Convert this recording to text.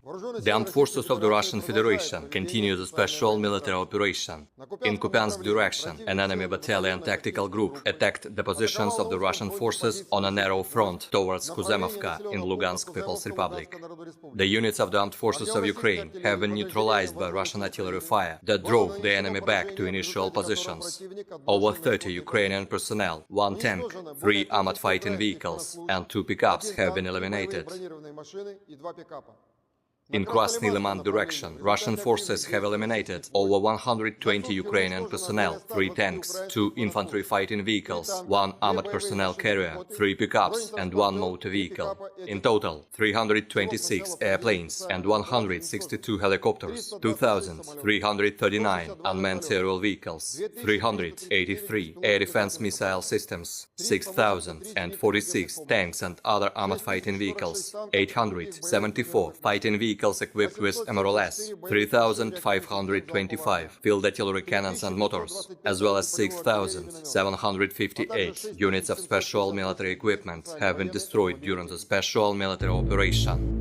The armed forces of the Russian Federation continue the special military operation. In Kupiansk direction, an enemy battalion tactical group attacked the positions of the Russian forces on a narrow front towards Kuzemovka in Lugansk People's Republic. The units of the armed forces of Ukraine have been neutralized by Russian artillery fire that drove the enemy back to initial positions. Over 30 Ukrainian personnel, 1 tank, 3 armored fighting vehicles and 2 pickups have been eliminated. In Krasny Liman direction, Russian forces have eliminated over 120 Ukrainian personnel, 3 tanks, 2 infantry fighting vehicles, 1 armored personnel carrier, 3 pickups and 1 motor vehicle. In total, 326 airplanes and 162 helicopters, 2,339 unmanned aerial vehicles, 383 air defense missile systems, 6,046 tanks and other armored fighting vehicles, 874 fighting vehicles equipped with MRLS, 3,525 field artillery cannons and motors, as well as 6,758 units of special military equipment have been destroyed during the special military operation.